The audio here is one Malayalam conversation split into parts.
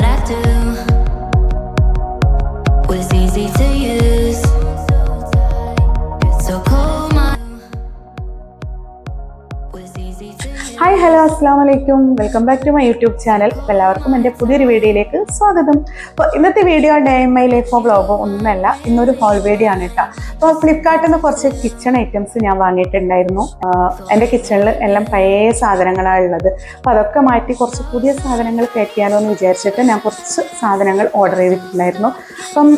I do was easy to use. So cold my was easy to use. Hi hello അസ്സാം വലൈക്കും, welcome back to my YouTube channel. എല്ലാവർക്കും എൻ്റെ പുതിയൊരു വീഡിയോയിലേക്ക് സ്വാഗതം. അപ്പോൾ ഇന്നത്തെ വീഡിയോ ഡേ ഇൻ മൈ ലൈഫോ വ്ളോഗോ ഒന്നുമല്ല, ഇന്നൊരു ഹോൾ വീഡിയോ ആണ് കേട്ടോ. അപ്പോൾ ഫ്ലിപ്കാർട്ടിൽ നിന്ന് കുറച്ച് കിച്ചൺ ഐറ്റംസ് ഞാൻ വാങ്ങിയിട്ടുണ്ടായിരുന്നു. എൻ്റെ കിച്ചണിൽ എല്ലാം പഴയ സാധനങ്ങളാണ് ഉള്ളത്. അപ്പോൾ അതൊക്കെ മാറ്റി കുറച്ച് പുതിയ സാധനങ്ങൾ കയറ്റിയാലോ എന്ന് വിചാരിച്ചിട്ട് ഞാൻ കുറച്ച് സാധനങ്ങൾ ഓർഡർ ചെയ്തിട്ടുണ്ടായിരുന്നു. അപ്പം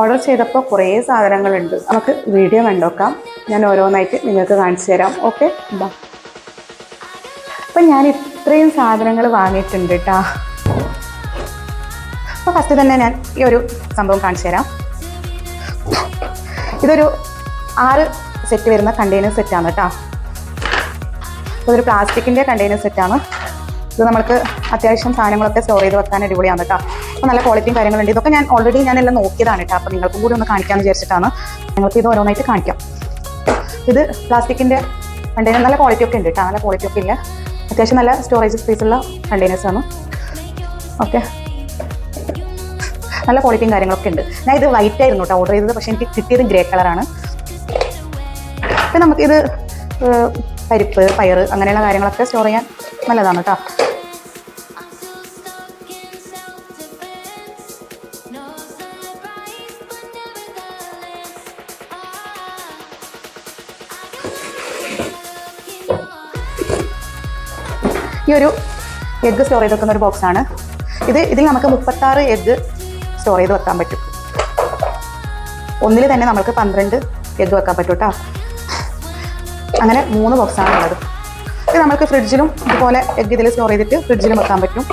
ഓർഡർ ചെയ്തപ്പോൾ കുറേ സാധനങ്ങളുണ്ട്. നമുക്ക് വീഡിയോ കണ്ടോക്കാം. ഞാൻ ഓരോന്നായിട്ട് നിങ്ങൾക്ക് കാണിച്ചു തരാം. ഓക്കെ, എന്താ അപ്പം ഞാൻ ഇത്രയും സാധനങ്ങൾ വാങ്ങിയിട്ടുണ്ട് കേട്ടോ. അപ്പോൾ ഫസ്റ്റ് തന്നെ ഞാൻ ഈ ഒരു സംഭവം കാണിച്ചു തരാം. ഇതൊരു 6 സെറ്റ് വരുന്ന കണ്ടെയ്നർ സെറ്റാണ് കേട്ടോ. ഇതൊരു പ്ലാസ്റ്റിക്കിൻ്റെ കണ്ടെയ്നർ സെറ്റാണ്. ഇത് നമുക്ക് അത്യാവശ്യം സാധനങ്ങളൊക്കെ സ്റ്റോർ ചെയ്ത് വെക്കാൻ അടിപൊളിയാണ് കേട്ടോ. അപ്പോൾ നല്ല ക്വാളിറ്റിയും കാര്യങ്ങളുണ്ട്. ഇതൊക്കെ ഞാൻ ഓൾറെഡി ഞാനെല്ലാം നോക്കിയതാണ് കേട്ടോ. അപ്പോൾ നിങ്ങൾക്കും കൂടി ഒന്ന് കാണിക്കാമെന്ന് വിചാരിച്ചിട്ടാണ്. നിങ്ങൾക്ക് ഇത് ഓരോന്നായിട്ട് കാണിക്കാം. ഇത് പ്ലാസ്റ്റിക്കിൻ്റെ കണ്ടെയ്നർ, നല്ല ക്വാളിറ്റി ഒക്കെ ഉണ്ട് കേട്ടോ. നല്ല ക്വാളിറ്റി ഒക്കെ ഇല്ല, അത്യാവശ്യം നല്ല സ്റ്റോറേജ് സ്പേസുള്ള കണ്ടെയ്നേഴ്സാണ്. ഓക്കെ, നല്ല ക്വാളിറ്റിയും കാര്യങ്ങളൊക്കെ ഉണ്ട്. ഞാൻ ഇത് വൈറ്റ് ആയിരുന്നു കേട്ടോ ഓർഡർ ചെയ്തത്, പക്ഷേ എനിക്ക് കിട്ടിയത് ഗ്രേ കളറാണ്. അപ്പം നമുക്കിത് പരിപ്പ്, പയർ അങ്ങനെയുള്ള കാര്യങ്ങളൊക്കെ സ്റ്റോർ ചെയ്യാൻ നല്ലതാണ് കേട്ടോ. ഈ ഒരു എഗ്ഗ് സ്റ്റോർ ചെയ്ത് വെക്കുന്ന ഒരു ബോക്സാണ് ഇതിൽ നമുക്ക് 36 എഗ്ഗ് സ്റ്റോർ ചെയ്ത് വെക്കാൻ പറ്റും. ഒന്നിൽ തന്നെ നമുക്ക് 12 എഗ്ഗ് വെക്കാൻ പറ്റും കേട്ടോ. അങ്ങനെ 3 ബോക്സാണ് ഉള്ളത്. ഇത് നമുക്ക് ഫ്രിഡ്ജിലും ഇതുപോലെ എഗ്ഗ് ഇതിൽ സ്റ്റോർ ചെയ്തിട്ട് ഫ്രിഡ്ജിലും വെക്കാൻ പറ്റും.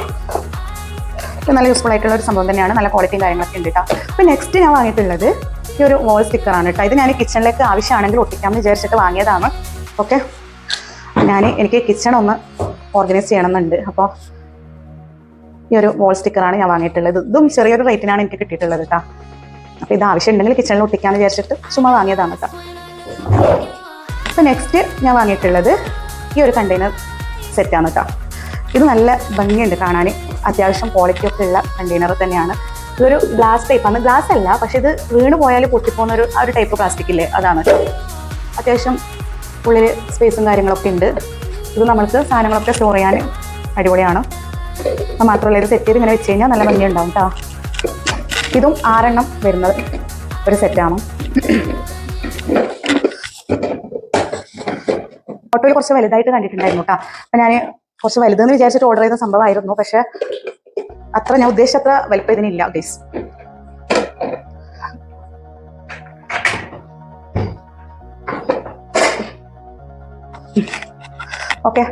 ഇത് നല്ല യൂസ്ഫുൾ ആയിട്ടുള്ള ഒരു സംഭവം തന്നെയാണ്. നല്ല ക്വാളിറ്റിയും കാര്യങ്ങളൊക്കെ ഉണ്ട് കേട്ടോ. അപ്പോൾ നെക്സ്റ്റ് ഞാൻ വാങ്ങിയിട്ടുള്ളത് ഈ ഒരു വാൾ സ്റ്റിക്കറാണ് കേട്ടോ. ഇത് ഞാൻ കിച്ചണിലേക്ക് ആവശ്യമാണെങ്കിൽ ഒട്ടിക്കാമെന്ന് വിചാരിച്ചിട്ട് വാങ്ങിയതാണ്. ഓക്കെ, എനിക്ക് കിച്ചൺ ഒന്ന് ഓർഗനൈസ് ചെയ്യണമെന്നുണ്ട്. അപ്പോൾ ഈ ഒരു വാൾ സ്റ്റിക്കറാണ് ഞാൻ വാങ്ങിയിട്ടുള്ളത്. ഇതും ചെറിയൊരു റേറ്റിനാണ് എനിക്ക് കിട്ടിയിട്ടുള്ളത് കേട്ടോ. അപ്പോൾ ഇത് ആവശ്യമുണ്ടെങ്കിൽ കിച്ചണിൽ ഒട്ടിക്കാമെന്ന് വിചാരിച്ചിട്ട് ചുമ്മാ വാങ്ങിയതാണ് കേട്ടോ. അപ്പോൾ നെക്സ്റ്റ് ഞാൻ വാങ്ങിയിട്ടുള്ളത് ഈ ഒരു കണ്ടെയ്നർ സെറ്റാണ് കേട്ടോ. ഇത് നല്ല ഭംഗിയുണ്ട് കാണാൻ, അത്യാവശ്യം ക്വാളിറ്റി ഒക്കെ ഉള്ള കണ്ടെയ്നർ തന്നെയാണ്. ഇതൊരു ഗ്ലാസ് ടൈപ്പാണ്. ഗ്ലാസ് അല്ല, പക്ഷേ ഇത് വീണ് പോയാൽ പൊട്ടിപ്പോകുന്ന ഒരു ടൈപ്പ് പ്ലാസ്റ്റിക് ഇല്ലേ, അതാണ് കേട്ടോ. അത്യാവശ്യം ഉള്ളിൽ സ്പേസും കാര്യങ്ങളൊക്കെ ഉണ്ട്. ഇത് നമ്മൾക്ക് സാധനങ്ങളൊക്കെ സ്റ്റോർ ചെയ്യാൻ അടിപൊളിയാണ്. അത് മാത്രമല്ല, ഇത് സെറ്റ് ചെയ്ത് ഇങ്ങനെ വെച്ച് കഴിഞ്ഞാൽ നല്ല ഭംഗിയുണ്ടാവും കേട്ടോ. ഇതും 6 എണ്ണം വരുന്ന ഒരു സെറ്റാണ്. ഫോട്ടോയിൽ കുറച്ച് വലുതായിട്ട് കണ്ടിട്ടുണ്ടായിരുന്നു കേട്ടോ. അപ്പം ഞാൻ കുറച്ച് വലുതെന്ന് വിചാരിച്ചിട്ട് ഓർഡർ ചെയ്ത സംഭവമായിരുന്നു, പക്ഷെ ഞാൻ ഉദ്ദേശിച്ചത്ര വലിപ്പം ഇതിനില്ല ഗൈസ്. ഓക്കെ,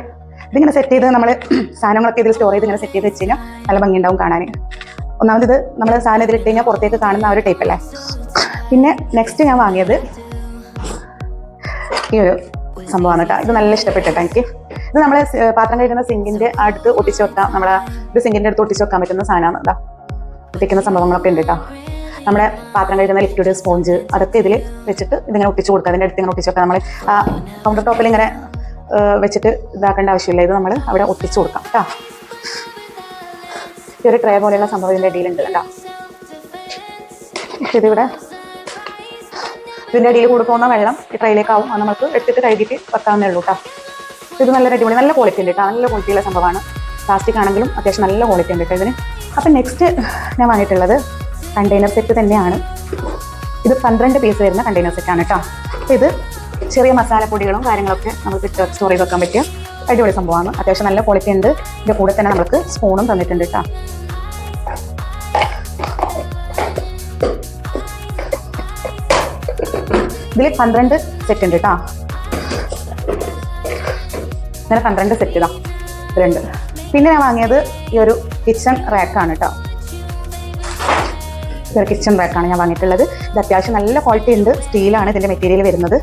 ഇതിങ്ങനെ സെറ്റ് ചെയ്ത് നമ്മൾ സാധനങ്ങളൊക്കെ ഇതിൽ സ്റ്റോർ ചെയ്ത് ഇങ്ങനെ സെറ്റ് ചെയ്ത് വെച്ച് കഴിഞ്ഞാൽ നല്ല ഭംഗിയുണ്ടാവും കാണാൻ. ഒന്നാമത് ഇത് നമ്മൾ സാധനം ഇതിലിട്ട് കഴിഞ്ഞാൽ പുറത്തേക്ക് കാണുന്ന ആ ഒരു ടൈപ്പല്ലേ. പിന്നെ നെക്സ്റ്റ് ഞാൻ വാങ്ങിയത് ഈ ഒരു സംഭവമാണ് കേട്ടോ. ഇത് നല്ല ഇഷ്ടപ്പെട്ടിട്ടോ എനിക്ക്. ഇത് നമ്മൾ പാത്രം കഴിക്കുന്ന സിങ്കിൻ്റെ അടുത്ത് ഒട്ടിച്ച് വെക്കാം. നമ്മളെ ഒരു സിങ്കിൻ്റെ അടുത്ത് ഒട്ടിച്ച് വെക്കാൻ പറ്റുന്ന സാധനമാണ് കേട്ടോ. ഒട്ടിക്കുന്ന സംഭവങ്ങളൊക്കെ ഉണ്ട് കേട്ടോ. നമ്മുടെ പാത്രം കഴിക്കുന്ന ലിക്വിഡ്, സ്പോഞ്ച് അതൊക്കെ ഇതിൽ വെച്ചിട്ട് ഇതിങ്ങനെ ഒട്ടിച്ച് കൊടുക്കുക. അതിൻ്റെ അടുത്ത് ഇങ്ങനെ ഒട്ടിച്ച് വെക്കാം. നമ്മൾ കൗണ്ടർ ടോപ്പിൽ ഇങ്ങനെ വെച്ചിട്ട് ഇതാക്കേണ്ട ആവശ്യമില്ല. ഇത് നമ്മൾ അവിടെ ഒട്ടിച്ചു കൊടുക്കാം കേട്ടോ. ഈ ഒരു ട്രേ പോലെയുള്ള സംഭവം ഇതിൻ്റെ അടിയിലുണ്ട് കേട്ടോ. ഇതിവിടെ ഇതിൻ്റെ അടിയിൽ കൂടെ പോകുന്ന വെള്ളം ഈ ട്രേയിലേക്കാവും. അത് നമുക്ക് എടുത്തിട്ട് കഴുകിയിട്ട് വെക്കാവുന്നേ ഉള്ളൂ കേട്ടോ. ഇത് നല്ലൊരു അടിപൊളി, നല്ല ക്വാളിറ്റി ഉണ്ട് കേട്ടോ. നല്ല ക്വാളിറ്റിയുള്ള സംഭവമാണ്. പ്ലാസ്റ്റിക് ആണെങ്കിലും അത്യാവശ്യം നല്ല ക്വാളിറ്റി ഉണ്ട് കേട്ടോ ഇതിന്. അപ്പം നെക്സ്റ്റ് ഞാൻ വാങ്ങിയിട്ടുള്ളത് കണ്ടെയ്നർ സെറ്റ് തന്നെയാണ്. ഇത് 12 പീസ് വരുന്ന കണ്ടെയ്നർ സെറ്റാണ് കേട്ടോ. അപ്പോൾ ഇത് ചെറിയ മസാലപ്പൊടികളും കാര്യങ്ങളൊക്കെ നമുക്ക് സ്റ്റോർ ചെയ്ത് വെക്കാൻ പറ്റിയ അടിപൊളി സംഭവമാണ്. അത്യാവശ്യം നല്ല ക്വാളിറ്റി ഉണ്ട്. ഇതിൻ്റെ കൂടെ തന്നെ നമുക്ക് സ്പൂണും തന്നിട്ടുണ്ട് കേട്ടോ. ഇതിൽ 12 സെറ്റ് ഉണ്ട് കേട്ടോ. ഇങ്ങനെ 12 സെറ്റ് ഇതാ ഇതിലുണ്ട്. പിന്നെ ഞാൻ വാങ്ങിയത് ഈ ഒരു കിച്ചൺ റാക്കാണ് കേട്ടോ. ഇതൊരു കിച്ചൺ റാക്കാണ് ഞാൻ വാങ്ങിയിട്ടുള്ളത്. ഇത് അത്യാവശ്യം നല്ല ക്വാളിറ്റി ഉണ്ട്. സ്റ്റീലാണ് ഇതിൻ്റെ മെറ്റീരിയൽ വരുന്നത്.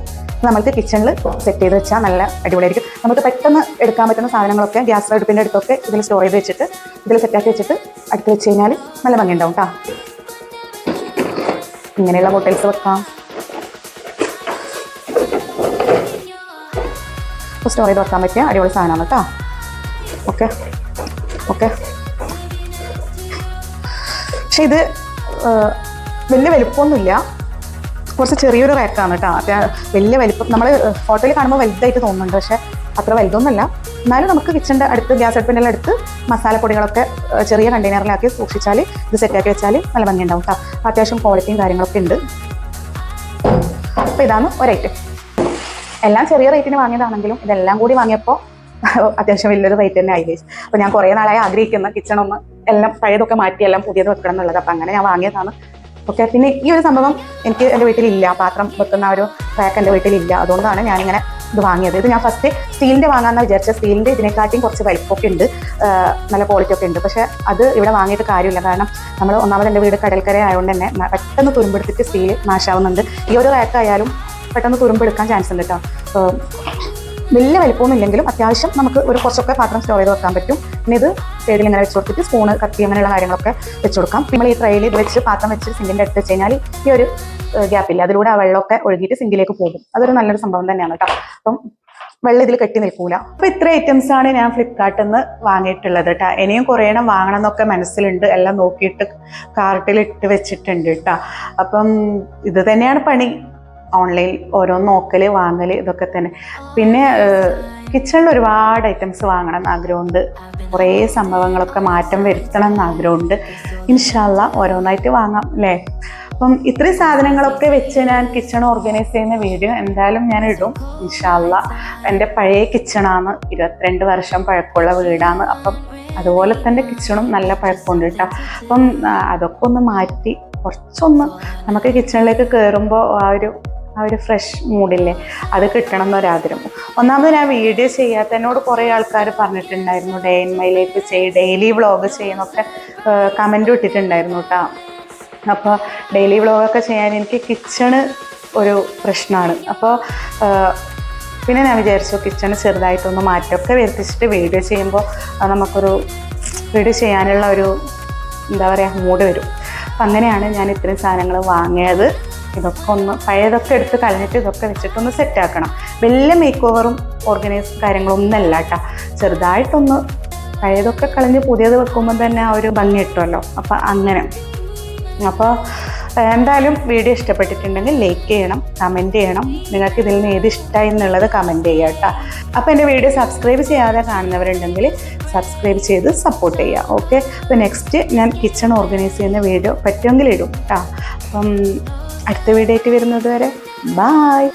നമുക്ക് കിച്ചണിൽ സെറ്റ് ചെയ്ത് വെച്ചാൽ നല്ല അടിപൊളിയായിരിക്കും. നമുക്ക് പെട്ടെന്ന് എടുക്കാൻ പറ്റുന്ന സാധനങ്ങളൊക്കെ ഗ്യാസ് അടുപ്പിൻ്റെ അടുത്തൊക്കെ ഇതിൽ സ്റ്റോർ ചെയ്ത് വെച്ചിട്ട് ഇതിൽ സെറ്റാക്കി വെച്ചിട്ട് അടുത്ത് വെച്ച് കഴിഞ്ഞാൽ നല്ല ഭംഗിയുണ്ടാവും കേട്ടോ. ഇങ്ങനെയുള്ള ബോട്ടിൽസ് വെക്കാം. അപ്പോൾ സ്റ്റോർ ചെയ്ത് വെക്കാൻ പറ്റിയ അടിപൊളി സാധനമാണ് കേട്ടോ. ഓക്കെ ഓക്കെ പക്ഷേ ഇത് വലിയ വലുപ്പമൊന്നുമില്ല, കുറച്ച് ചെറിയൊരു റാക്കാണ് കേട്ടോ. വലിയ വലിപ്പം നമ്മൾ ഫോട്ടോയിൽ കാണുമ്പോൾ വലുതായിട്ട് തോന്നുന്നുണ്ട്, പക്ഷേ അത്ര വലുതൊന്നുമല്ല. എന്നാലും നമുക്ക് കിച്ചണിൻ്റെ അടുത്ത് ഗ്യാസ് അടുപ്പിൻ്റെ അടുത്ത് മസാലപ്പൊടികളൊക്കെ ചെറിയ കണ്ടെയ്നറിലാക്കി സൂക്ഷിച്ചാൽ ഇത് സെറ്റാക്കി വെച്ചാൽ നല്ല ഭംഗിയുണ്ടാവും കേട്ടോ. അത്യാവശ്യം ക്വാളിറ്റിയും കാര്യങ്ങളൊക്കെ ഉണ്ട്. അപ്പോൾ ഇതാണ് ഒരൈറ്റം. എല്ലാം ചെറിയ റേറ്റിന് വാങ്ങിയതാണെങ്കിലും ഇതെല്ലാം കൂടി വാങ്ങിയപ്പോൾ അത്യാവശ്യം വലിയൊരു റേറ്റ് തന്നെ ആയില്ലേ. അപ്പോൾ ഞാൻ കുറേ നാളായി ആഗ്രഹിക്കുന്ന കിച്ചണൊന്ന് എല്ലാം പഴയതൊക്കെ മാറ്റി എല്ലാം പുതിയത് വെക്കണം എന്നുള്ളത്. അപ്പോൾ അങ്ങനെ ഞാൻ വാങ്ങിയതാണ്. ഓക്കെ, പിന്നെ ഈ ഒരു സംഭവം എനിക്ക് എൻ്റെ വീട്ടിലില്ല, പാത്രം വെക്കുന്ന ഒരു റാക്ക് എൻ്റെ വീട്ടിലില്ല. അതുകൊണ്ടാണ് ഞാനിങ്ങനെ ഇത് വാങ്ങിയത്. ഇത് ഞാൻ ഫസ്റ്റ് സ്റ്റീലിൻ്റെ വാങ്ങാമെന്ന് വിചാരിച്ച സ്റ്റീലിൻ്റെ ഇതിനെക്കാട്ടിയും കുറച്ച് വലിപ്പമൊക്കെ ഉണ്ട്, നല്ല ക്വാളിറ്റി ഒക്കെ ഉണ്ട്. പക്ഷേ അത് ഇവിടെ വാങ്ങിയിട്ട് കാര്യമില്ല. കാരണം നമ്മൾ ഒന്നാമത് എൻ്റെ വീട് കടൽക്കര ആയതുകൊണ്ട് തന്നെ പെട്ടെന്ന് തുരുമ്പെടുത്തിട്ട് സ്റ്റീൽ നാശാവുന്നുണ്ട്. ഈ ഒരു റാക്ക് ആയാലും പെട്ടെന്ന് തുരുമ്പെടുക്കാൻ ചാൻസ് ഉണ്ട് കേട്ടോ. വലിയ വലിപ്പമൊന്നും ഇല്ലെങ്കിലും അത്യാവശ്യം നമുക്ക് ഒരു കുറച്ചൊക്കെ പാത്രം സ്റ്റോർ ചെയ്ത് വെക്കാൻ പറ്റും. പിന്നെ ഇത് സൈഡിൽ ഇങ്ങനെ വെച്ച് കൊടുത്തിട്ട് സ്പൂണ്, കത്തി അങ്ങനെയുള്ള കാര്യങ്ങളൊക്കെ വെച്ച് കൊടുക്കാം. നമ്മൾ ഈ ട്രെയിൽ ഇത് വെച്ച് പാത്രം വെച്ച് സിങ്കിൻ്റെ അടുത്ത് വെച്ച് കഴിഞ്ഞാൽ ഈ ഒരു ഗ്യാപ്പില്ല, അതിലൂടെ ആ വെള്ളമൊക്കെ ഒഴുകിയിട്ട് സിങ്കിലേക്ക് പോകും. അതൊരു നല്ലൊരു സംഭവം തന്നെയാണ് കേട്ടോ. അപ്പം വെള്ളം ഇതിൽ കെട്ടി നിൽക്കൂല. അപ്പോൾ ഇത്ര ഐറ്റംസാണ് ഞാൻ ഫ്ലിപ്കാർട്ടിൽ നിന്ന് വാങ്ങിയിട്ടുള്ളത് കേട്ടോ. ഇനിയും കുറേ എണ്ണം വാങ്ങണം എന്നൊക്കെ മനസ്സിലുണ്ട്. എല്ലാം നോക്കിയിട്ട് കാർട്ടിൽ ഇട്ട് വെച്ചിട്ടുണ്ട് കേട്ടോ. അപ്പം ഇത് തന്നെയാണ് പണി, ഓൺലൈൻ ഓരോന്ന് നോക്കൽ വാങ്ങൽ ഇതൊക്കെ തന്നെ. പിന്നെ കിച്ചണിൽ ഒരുപാട് ഐറ്റംസ് വാങ്ങണം എന്ന് ആഗ്രഹമുണ്ട്. കുറേ സംഭവങ്ങളൊക്കെ മാറ്റം വരുത്തണം എന്ന് ആഗ്രഹമുണ്ട്. ഇൻഷാ അല്ലാ ഓരോന്നായിട്ട് വാങ്ങാം അല്ലേ. അപ്പം ഇത്രയും സാധനങ്ങളൊക്കെ വെച്ച് ഞാൻ കിച്ചൺ ഓർഗനൈസ് ചെയ്യുന്ന വീഡിയോ എന്തായാലും ഞാൻ ഇടും ഇൻഷാ അല്ലാ. എൻ്റെ പഴയ കിച്ചണാണ്, 22 വർഷം പഴക്കമുള്ള വീടാണ്. അപ്പം അതുപോലെ തന്നെ കിച്ചണും നല്ല പഴക്കമുണ്ട് കേട്ടോ. അപ്പം അതൊക്കെ ഒന്ന് മാറ്റി കുറച്ചൊന്ന് നമുക്ക് കിച്ചണിലേക്ക് കയറുമ്പോൾ ആ ഒരു ഫ്രഷ് മൂഡില്ലേ, അത് കിട്ടണം എന്നൊരാഗ്രഹം. ഒന്നാമത് ഞാൻ വീഡിയോ ചെയ്യാത്ത എന്നോട് കുറേ ആൾക്കാർ പറഞ്ഞിട്ടുണ്ടായിരുന്നു day in my life daily vlog ചെയ്യുന്നൊക്കെ കമൻറ്റ് ഇട്ടിട്ടുണ്ടായിരുന്നു കേട്ടോ. അപ്പോൾ ഡെയിലി വ്ളോഗൊക്കെ ചെയ്യാൻ എനിക്ക് കിച്ചണ് ഒരു പ്രശ്നമാണ്. അപ്പോൾ പിന്നെ ഞാൻ വിചാരിച്ചു കിച്ചണ് ചെറുതായിട്ടൊന്ന് മാറ്റമൊക്കെ വരുത്തിച്ചിട്ട് വീഡിയോ ചെയ്യുമ്പോൾ നമുക്കൊരു വീഡിയോ ചെയ്യാനുള്ള ഒരു എന്താ പറയുക മൂഡ് വരും. അപ്പം അങ്ങനെയാണ് ഞാൻ ഇത്രയും സാധനങ്ങൾ വാങ്ങിയത്. ഇതൊക്കെ ഒന്ന് പഴയതൊക്കെ എടുത്ത് കളഞ്ഞിട്ട് ഇതൊക്കെ വെച്ചിട്ടൊന്ന് സെറ്റാക്കണം. വലിയ മേക്ക് ഓവറും ഓർഗനൈസ് കാര്യങ്ങളൊന്നുമല്ല കേട്ടോ. ചെറുതായിട്ടൊന്ന് പഴയതൊക്കെ കളഞ്ഞ് പുതിയത് വെക്കുമ്പോൾ തന്നെ ആ ഒരു ഭംഗി കിട്ടുമല്ലോ. അപ്പം അങ്ങനെ. അപ്പോൾ എന്തായാലും വീഡിയോ ഇഷ്ടപ്പെട്ടിട്ടുണ്ടെങ്കിൽ ലൈക്ക് ചെയ്യണം, കമൻറ്റ് ചെയ്യണം. നിങ്ങൾക്ക് ഇതിൽ നിന്ന് ഏത് ഇഷ്ടമായി എന്നുള്ളത് കമൻറ്റ് ചെയ്യുക കേട്ടോ. അപ്പോൾ എൻ്റെ വീഡിയോ സബ്സ്ക്രൈബ് ചെയ്യാതെ കാണുന്നവരുണ്ടെങ്കിൽ സബ്സ്ക്രൈബ് ചെയ്ത് സപ്പോർട്ട് ചെയ്യുക. ഓക്കെ, അപ്പോൾ നെക്സ്റ്റ് ഞാൻ കിച്ചൺ ഓർഗനൈസ് ചെയ്യുന്ന വീഡിയോ പറ്റുമെങ്കിൽ ഇടും കേട്ടോ. അപ്പം അടുത്ത വീഡിയോ ആയിട്ട് വരുന്നത് വരെ ബായ്.